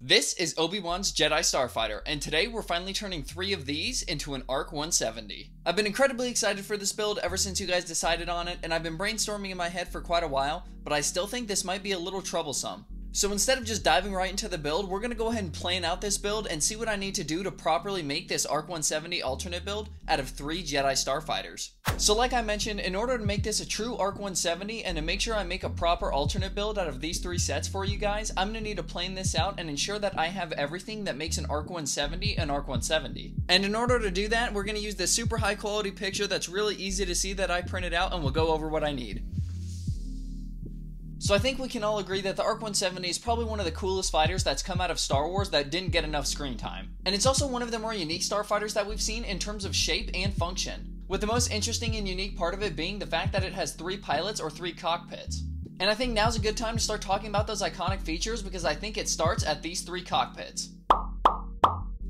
This is Obi-Wan's Jedi Starfighter, and today we're finally turning 3 of these into an ARC-170. I've been incredibly excited for this build ever since you guys decided on it, and I've been brainstorming in my head for quite a while, but I still think this might be a little troublesome. So instead of just diving right into the build, we're going to go ahead and plan out this build and see what I need to do to properly make this ARC-170 alternate build out of 3 Jedi Starfighters. So like I mentioned, in order to make this a true ARC-170 and to make sure I make a proper alternate build out of these 3 sets for you guys, I'm going to need to plan this out and ensure that I have everything that makes an ARC-170 an ARC-170. And in order to do that, we're going to use this super high quality picture that's really easy to see that I printed out, and we'll go over what I need. So I think we can all agree that the ARC-170 is probably one of the coolest fighters that's come out of Star Wars that didn't get enough screen time. And it's also one of the more unique starfighters that we've seen in terms of shape and function, with the most interesting and unique part of it being the fact that it has 3 pilots or 3 cockpits. And I think now's a good time to start talking about those iconic features because I think it starts at these 3 cockpits.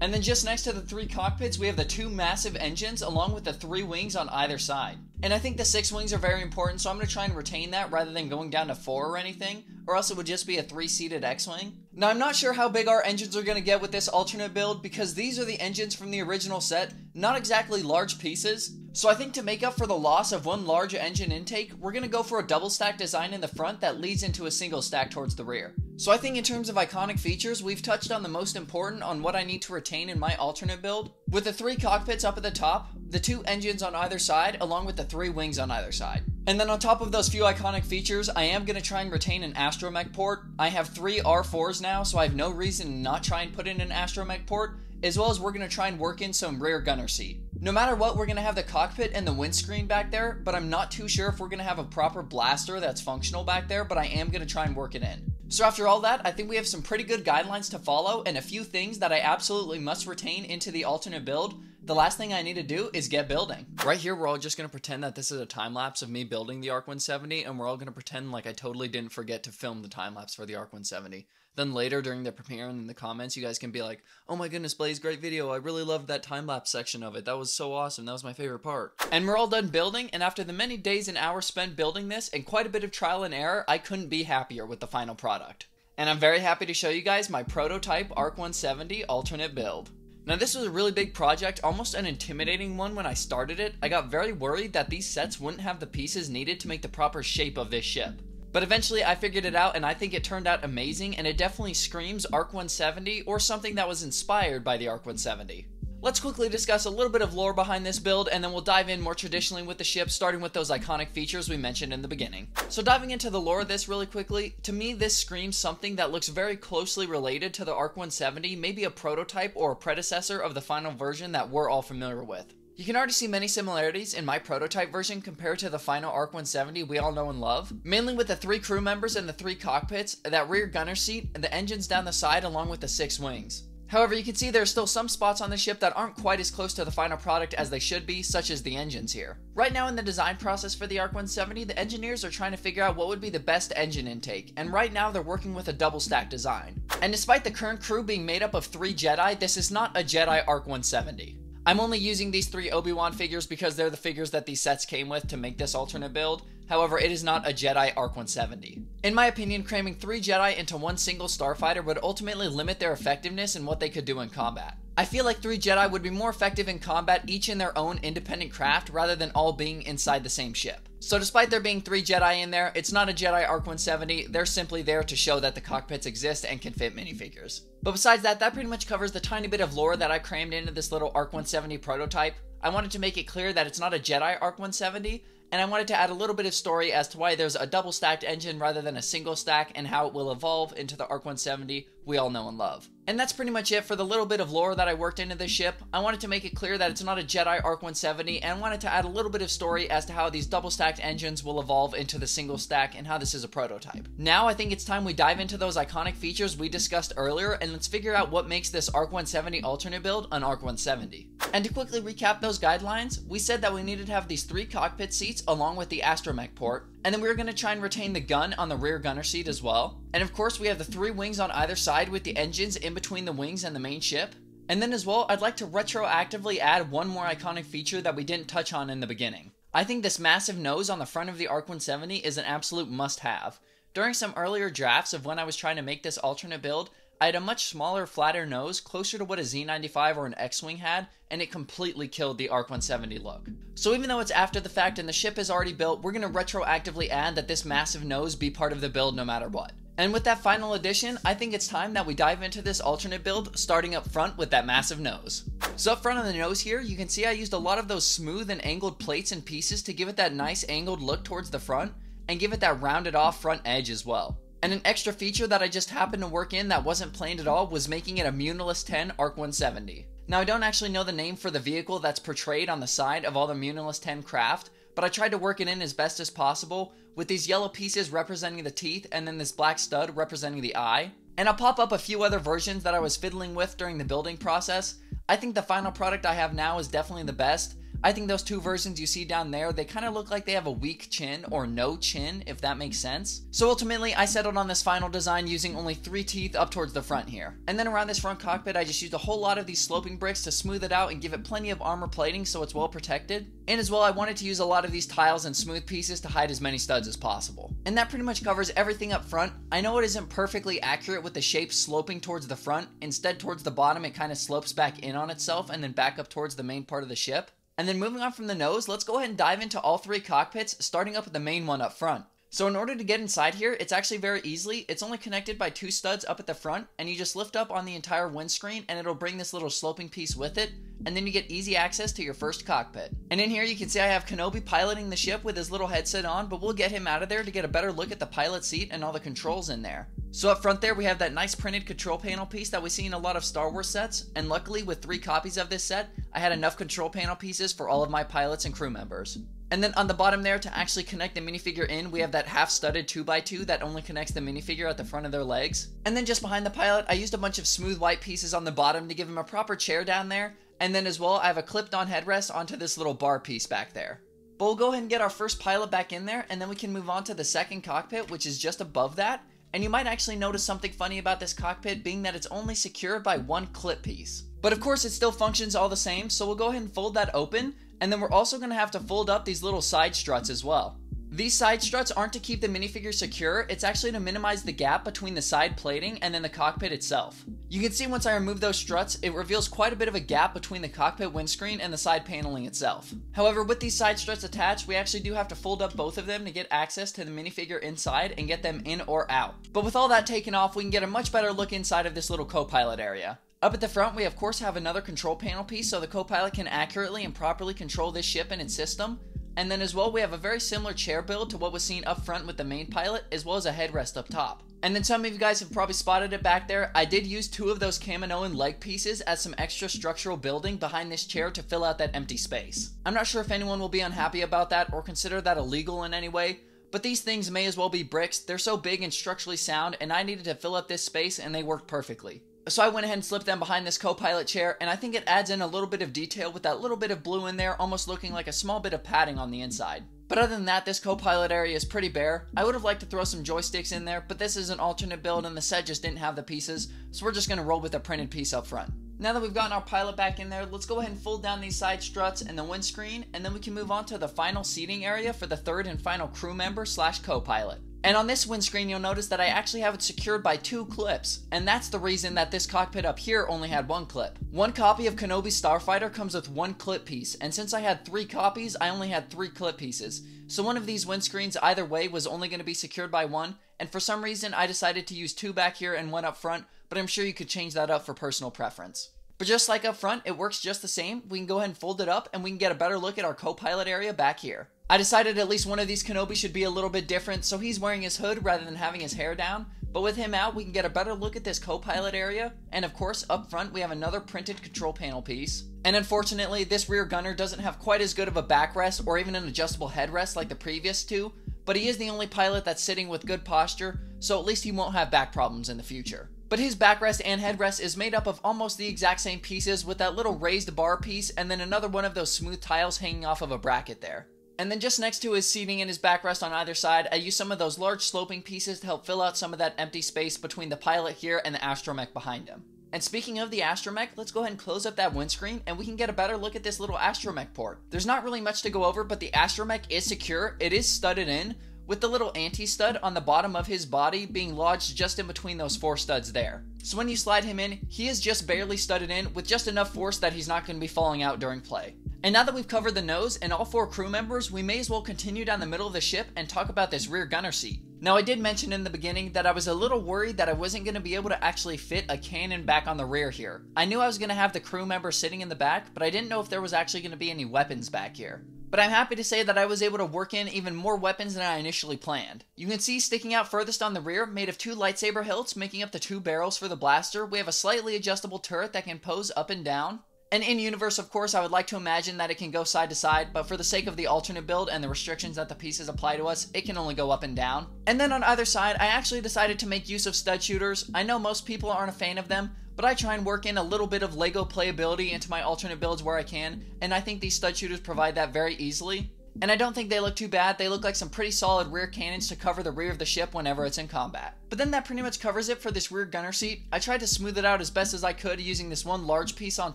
And then just next to the 3 cockpits, we have the 2 massive engines along with the 3 wings on either side. And I think the 6 wings are very important, so I'm going to try and retain that rather than going down to 4 or anything, or else it would just be a 3-seated X-Wing. Now I'm not sure how big our engines are going to get with this alternate build because these are the engines from the original set, not exactly large pieces. So I think to make up for the loss of one large engine intake, we're going to go for a double stack design in the front that leads into a single stack towards the rear. So I think in terms of iconic features, we've touched on the most important on what I need to retain in my alternate build, with the 3 cockpits up at the top, the 2 engines on either side, along with the 3 wings on either side. And then on top of those few iconic features, I am going to try and retain an Astromech Port. I have 3 R4s now, so I have no reason to not try and put in an Astromech Port, as well as we're going to try and work in some rear gunner seat. No matter what, we're going to have the cockpit and the windscreen back there, but I'm not too sure if we're going to have a proper blaster that's functional back there, but I am going to try and work it in. So after all that, I think we have some pretty good guidelines to follow and a few things that I absolutely must retain into the alternate build. The last thing I need to do is get building. Right here, we're all just going to pretend that this is a time-lapse of me building the ARC-170, and we're all going to pretend like I totally didn't forget to film the time-lapse for the ARC-170. Then later, during the premiere and in the comments, you guys can be like, oh my goodness, Blaise, great video. I really loved that time-lapse section of it. That was so awesome. That was my favorite part. And we're all done building, and after the many days and hours spent building this, and quite a bit of trial and error, I couldn't be happier with the final product. And I'm very happy to show you guys my prototype ARC-170 alternate build. Now this was a really big project, almost an intimidating one when I started it. I got very worried that these sets wouldn't have the pieces needed to make the proper shape of this ship. But eventually I figured it out and I think it turned out amazing, and it definitely screams ARC-170 or something that was inspired by the ARC-170. Let's quickly discuss a little bit of lore behind this build, and then we'll dive in more traditionally with the ship, starting with those iconic features we mentioned in the beginning. So diving into the lore of this really quickly, to me this screams something that looks very closely related to the ARC-170, maybe a prototype or a predecessor of the final version that we're all familiar with. You can already see many similarities in my prototype version compared to the final ARC-170 we all know and love, mainly with the 3 crew members and the 3 cockpits, that rear gunner seat, and the engines down the side along with the 6 wings. However, you can see there are still some spots on the ship that aren't quite as close to the final product as they should be, such as the engines here. Right now in the design process for the ARC-170, the engineers are trying to figure out what would be the best engine intake, and right now they're working with a double stack design. And despite the current crew being made up of 3 Jedi, this is not a Jedi ARC-170. I'm only using these 3 Obi-Wan figures because they're the figures that these sets came with to make this alternate build. However, it is not a Jedi ARC-170. In my opinion, cramming 3 Jedi into one single starfighter would ultimately limit their effectiveness and what they could do in combat. I feel like 3 Jedi would be more effective in combat each in their own independent craft rather than all being inside the same ship. So despite there being 3 Jedi in there, it's not a Jedi ARC-170, they're simply there to show that the cockpits exist and can fit minifigures. But besides that, that pretty much covers the tiny bit of lore that I crammed into this little ARC-170 prototype. I wanted to make it clear that it's not a Jedi ARC-170, and I wanted to add a little bit of story as to why there's a double stacked engine rather than a single stack and how it will evolve into the ARC-170 we all know and love. And that's pretty much it for the little bit of lore that I worked into this ship. I wanted to make it clear that it's not a Jedi ARC-170 and wanted to add a little bit of story as to how these double stacked engines will evolve into the single stack and how this is a prototype. Now I think it's time we dive into those iconic features we discussed earlier, and let's figure out what makes this ARC-170 alternate build an ARC-170. And to quickly recap those guidelines, we said that we needed to have these 3 cockpit seats along with the Astromech Port, and then we were going to try and retain the gun on the rear gunner seat as well. And of course we have the 3 wings on either side with the engines in between the wings and the main ship. And then as well, I'd like to retroactively add one more iconic feature that we didn't touch on in the beginning. I think this massive nose on the front of the ARC-170 is an absolute must-have. During some earlier drafts of when I was trying to make this alternate build, I had a much smaller, flatter nose, closer to what a Z95 or an X-Wing had, and it completely killed the ARC-170 look. So even though it's after the fact and the ship is already built, we're going to retroactively add that this massive nose be part of the build no matter what. And with that final addition, I think it's time that we dive into this alternate build, starting up front with that massive nose. So up front on the nose here, you can see I used a lot of those smooth and angled plates and pieces to give it that nice angled look towards the front, and give it that rounded off front edge as well. And an extra feature that I just happened to work in that wasn't planned at all was making it a Muunilist 10 ARC-170. Now I don't actually know the name for the vehicle that's portrayed on the side of all the Muunilist 10 craft, but I tried to work it in as best as possible, with these yellow pieces representing the teeth and then this black stud representing the eye. And I'll pop up a few other versions that I was fiddling with during the building process. I think the final product I have now is definitely the best. I think those two versions you see down there, they kind of look like they have a weak chin or no chin, if that makes sense. So ultimately, I settled on this final design using only 3 teeth up towards the front here. And then around this front cockpit, I just used a whole lot of these sloping bricks to smooth it out and give it plenty of armor plating so it's well protected. And as well, I wanted to use a lot of these tiles and smooth pieces to hide as many studs as possible. And that pretty much covers everything up front. I know it isn't perfectly accurate with the shape sloping towards the front. Instead, towards the bottom, it kind of slopes back in on itself and then back up towards the main part of the ship. And then moving on from the nose, let's go ahead and dive into all 3 cockpits, starting up with the main one up front. So in order to get inside here, it's actually very easy. It's only connected by 2 studs up at the front, and you just lift up on the entire windscreen and it'll bring this little sloping piece with it, and then you get easy access to your first cockpit. And in here you can see I have Kenobi piloting the ship with his little headset on, but we'll get him out of there to get a better look at the pilot seat and all the controls in there. So up front there we have that nice printed control panel piece that we see in a lot of Star Wars sets, and luckily with 3 copies of this set, I had enough control panel pieces for all of my pilots and crew members. And then on the bottom there, to actually connect the minifigure in, we have that half-studded 2x2 that only connects the minifigure at the front of their legs. And then just behind the pilot, I used a bunch of smooth white pieces on the bottom to give him a proper chair down there, and then as well, I have a clipped-on headrest onto this little bar piece back there. But we'll go ahead and get our first pilot back in there, and then we can move on to the second cockpit, which is just above that. And you might actually notice something funny about this cockpit, being that it's only secured by 1 clip piece. But of course it still functions all the same, so we'll go ahead and fold that open, and then we're also going to have to fold up these little side struts as well. These side struts aren't to keep the minifigure secure, it's actually to minimize the gap between the side plating and then the cockpit itself. You can see once I remove those struts, it reveals quite a bit of a gap between the cockpit windscreen and the side paneling itself. However, with these side struts attached, we actually do have to fold up both of them to get access to the minifigure inside and get them in or out. But with all that taken off, we can get a much better look inside of this little co-pilot area. Up at the front, we of course have another control panel piece so the co-pilot can accurately and properly control this ship and its system. And then as well, we have a very similar chair build to what was seen up front with the main pilot, as well as a headrest up top. And then some of you guys have probably spotted it back there. I did use 2 of those Kaminoan leg pieces as some extra structural building behind this chair to fill out that empty space. I'm not sure if anyone will be unhappy about that or consider that illegal in any way, but these things may as well be bricks. They're so big and structurally sound, and I needed to fill up this space and they worked perfectly. So I went ahead and slipped them behind this co-pilot chair, and I think it adds in a little bit of detail with that little bit of blue in there, almost looking like a small bit of padding on the inside. But other than that, this co-pilot area is pretty bare. I would have liked to throw some joysticks in there, but this is an alternate build and the set just didn't have the pieces, so we're just going to roll with a printed piece up front. Now that we've gotten our pilot back in there, let's go ahead and fold down these side struts and the windscreen, and then we can move on to the final seating area for the third and final crew member / co-pilot. And on this windscreen, you'll notice that I actually have it secured by 2 clips, and that's the reason that this cockpit up here only had 1 clip. 1 copy of Kenobi's Starfighter comes with 1 clip piece, and since I had 3 copies, I only had 3 clip pieces. So one of these windscreens either way was only going to be secured by 1, and for some reason I decided to use 2 back here and 1 up front, but I'm sure you could change that up for personal preference. But just like up front, it works just the same. We can go ahead and fold it up, and we can get a better look at our co-pilot area back here. I decided at least one of these Kenobi should be a little bit different, so he's wearing his hood rather than having his hair down. But with him out, we can get a better look at this co-pilot area. And of course, up front, we have another printed control panel piece. And unfortunately, this rear gunner doesn't have quite as good of a backrest or even an adjustable headrest like the previous 2. But he is the only pilot that's sitting with good posture, so at least he won't have back problems in the future. But his backrest and headrest is made up of almost the exact same pieces, with that little raised bar piece and then another one of those smooth tiles hanging off of a bracket there. And then just next to his seating and his backrest on either side, I used some of those large sloping pieces to help fill out some of that empty space between the pilot here and the Astromech behind him. And speaking of the Astromech, let's go ahead and close up that windscreen and we can get a better look at this little Astromech port. There's not really much to go over, but the Astromech is secure, it is studded in, with the little anti-stud on the bottom of his body being lodged just in between those 4 studs there. So when you slide him in, he is just barely studded in with just enough force that he's not going to be falling out during play. And now that we've covered the nose and all 4 crew members, we may as well continue down the middle of the ship and talk about this rear gunner seat. Now, I did mention in the beginning that I was a little worried that I wasn't going to be able to actually fit a cannon back on the rear here. I knew I was going to have the crew member sitting in the back, but I didn't know if there was actually going to be any weapons back here. But I'm happy to say that I was able to work in even more weapons than I initially planned. You can see sticking out furthest on the rear, made of 2 lightsaber hilts making up the 2 barrels for the blaster, we have a slightly adjustable turret that can pose up and down. And in universe, of course, I would like to imagine that it can go side to side, but for the sake of the alternate build and the restrictions that the pieces apply to us, it can only go up and down. And then on either side, I actually decided to make use of stud shooters. I know most people aren't a fan of them, but I try and work in a little bit of LEGO playability into my alternate builds where I can, and I think these stud shooters provide that very easily. And I don't think they look too bad. They look like some pretty solid rear cannons to cover the rear of the ship whenever it's in combat. But then that pretty much covers it for this rear gunner seat. I tried to smooth it out as best as I could using this one large piece on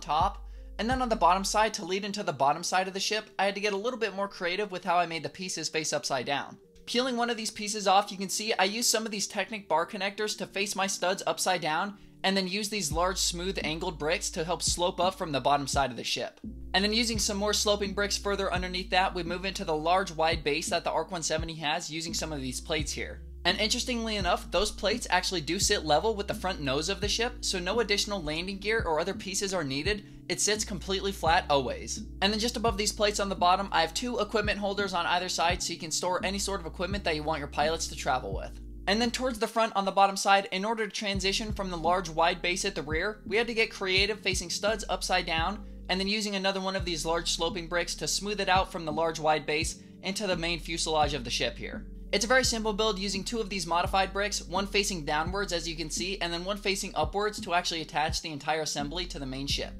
top. And then on the bottom side, to lead into the bottom side of the ship, I had to get a little bit more creative with how I made the pieces face upside down. Peeling one of these pieces off, you can see I used some of these Technic bar connectors to face my studs upside down, and then use these large smooth angled bricks to help slope up from the bottom side of the ship. And then using some more sloping bricks further underneath that, we move into the large wide base that the ARC-170 has using some of these plates here. And interestingly enough, those plates actually do sit level with the front nose of the ship, so no additional landing gear or other pieces are needed. It sits completely flat always. And then just above these plates on the bottom, I have 2 equipment holders on either side so you can store any sort of equipment that you want your pilots to travel with. And then towards the front on the bottom side, in order to transition from the large wide base at the rear, we had to get creative facing studs upside down, and then using another one of these large sloping bricks to smooth it out from the large wide base into the main fuselage of the ship here. It's a very simple build using 2 of these modified bricks, one facing downwards as you can see, and then one facing upwards to actually attach the entire assembly to the main ship.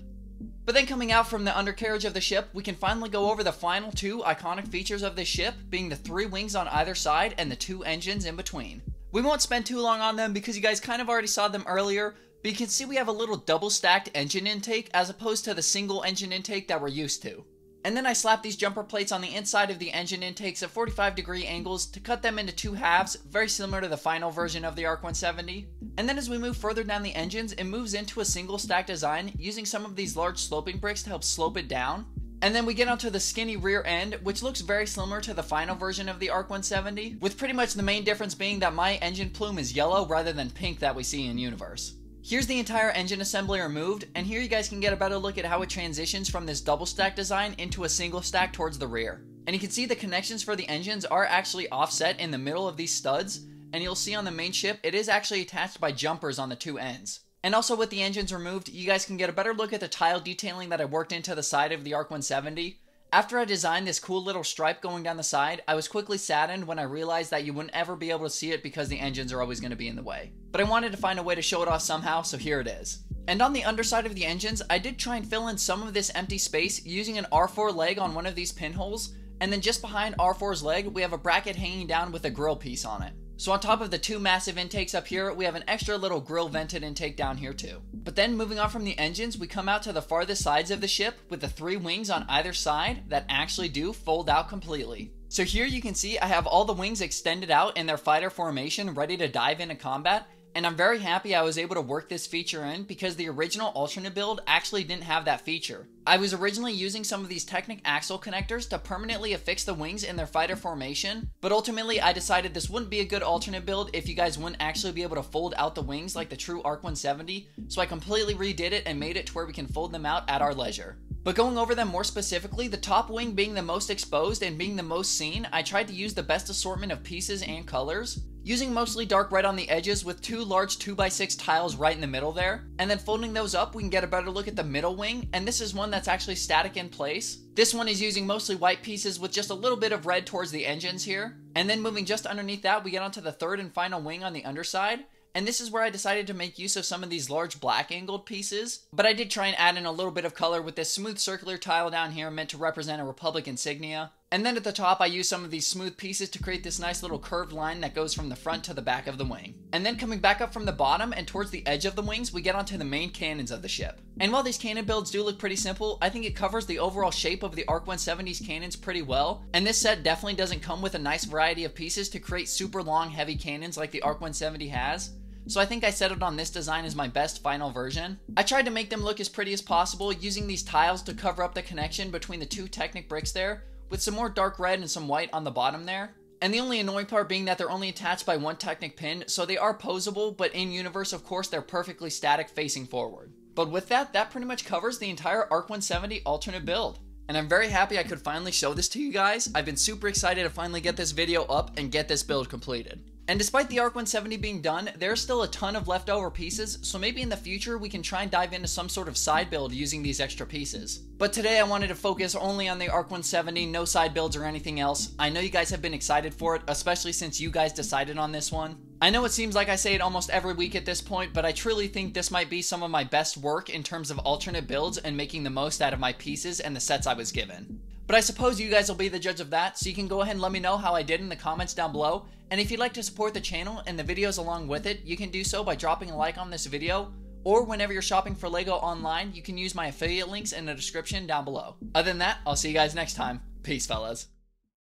But then coming out from the undercarriage of the ship, we can finally go over the final 2 iconic features of this ship, being the 3 wings on either side and the 2 engines in between. We won't spend too long on them because you guys kind of already saw them earlier, but you can see we have a little double stacked engine intake as opposed to the single engine intake that we're used to. And then I slapped these jumper plates on the inside of the engine intakes at 45-degree angles to cut them into 2 halves, very similar to the final version of the ARC-170. And then as we move further down the engines, it moves into a single stack design using some of these large sloping bricks to help slope it down. And then we get onto the skinny rear end, which looks very similar to the final version of the ARC-170, with pretty much the main difference being that my engine plume is yellow rather than pink that we see in universe. Here's the entire engine assembly removed, and here you guys can get a better look at how it transitions from this double stack design into a single stack towards the rear. And you can see the connections for the engines are actually offset in the middle of these studs, and you'll see on the main ship it is actually attached by jumpers on the 2 ends. And also with the engines removed, you guys can get a better look at the tile detailing that I worked into the side of the ARC-170. After I designed this cool little stripe going down the side, I was quickly saddened when I realized that you wouldn't ever be able to see it because the engines are always going to be in the way. But I wanted to find a way to show it off somehow, so here it is. And on the underside of the engines, I did try and fill in some of this empty space using an R4 leg on one of these pinholes, and then just behind R4's leg, we have a bracket hanging down with a grill piece on it. So on top of the 2 massive intakes up here, we have an extra little grill vented intake down here too. But then moving on from the engines, we come out to the farthest sides of the ship with the 3 wings on either side that actually do fold out completely. So here you can see I have all the wings extended out in their fighter formation ready to dive into combat, and I'm very happy I was able to work this feature in because the original alternate build actually didn't have that feature. I was originally using some of these Technic axle connectors to permanently affix the wings in their fighter formation, but ultimately I decided this wouldn't be a good alternate build if you guys wouldn't actually be able to fold out the wings like the true ARC-170, so I completely redid it and made it to where we can fold them out at our leisure. But going over them more specifically, the top wing being the most exposed and being the most seen, I tried to use the best assortment of pieces and colors, using mostly dark red on the edges with 2 large 2x6 tiles right in the middle there. And then folding those up, we can get a better look at the middle wing, and this is one that's actually static in place. This one is using mostly white pieces with just a little bit of red towards the engines here. And then moving just underneath that, we get onto the 3rd and final wing on the underside. And this is where I decided to make use of some of these large black angled pieces, but I did try and add in a little bit of color with this smooth circular tile down here meant to represent a Republic insignia. And then at the top, I use some of these smooth pieces to create this nice little curved line that goes from the front to the back of the wing. And then coming back up from the bottom and towards the edge of the wings, we get onto the main cannons of the ship. And while these cannon builds do look pretty simple, I think it covers the overall shape of the ARC-170's cannons pretty well. And this set definitely doesn't come with a nice variety of pieces to create super long heavy cannons like the ARC-170 has. So I think I settled on this design as my best final version. I tried to make them look as pretty as possible using these tiles to cover up the connection between the two Technic bricks there, with some more dark red and some white on the bottom there. And the only annoying part being that they're only attached by one Technic pin, so they are posable, but in universe of course they're perfectly static facing forward. But with that pretty much covers the entire ARC-170 alternate build. And I'm very happy I could finally show this to you guys. I've been super excited to finally get this video up and get this build completed. And despite the ARC-170 being done, there's still a ton of leftover pieces, so maybe in the future we can try and dive into some sort of side build using these extra pieces. But today I wanted to focus only on the ARC-170, no side builds or anything else. I know you guys have been excited for it, especially since you guys decided on this one. I know it seems like I say it almost every week at this point, but I truly think this might be some of my best work in terms of alternate builds and making the most out of my pieces and the sets I was given. But I suppose you guys will be the judge of that, so you can go ahead and let me know how I did in the comments down below. And if you'd like to support the channel and the videos along with it, you can do so by dropping a like on this video, or whenever you're shopping for LEGO online, you can use my affiliate links in the description down below. Other than that, I'll see you guys next time. Peace, fellas.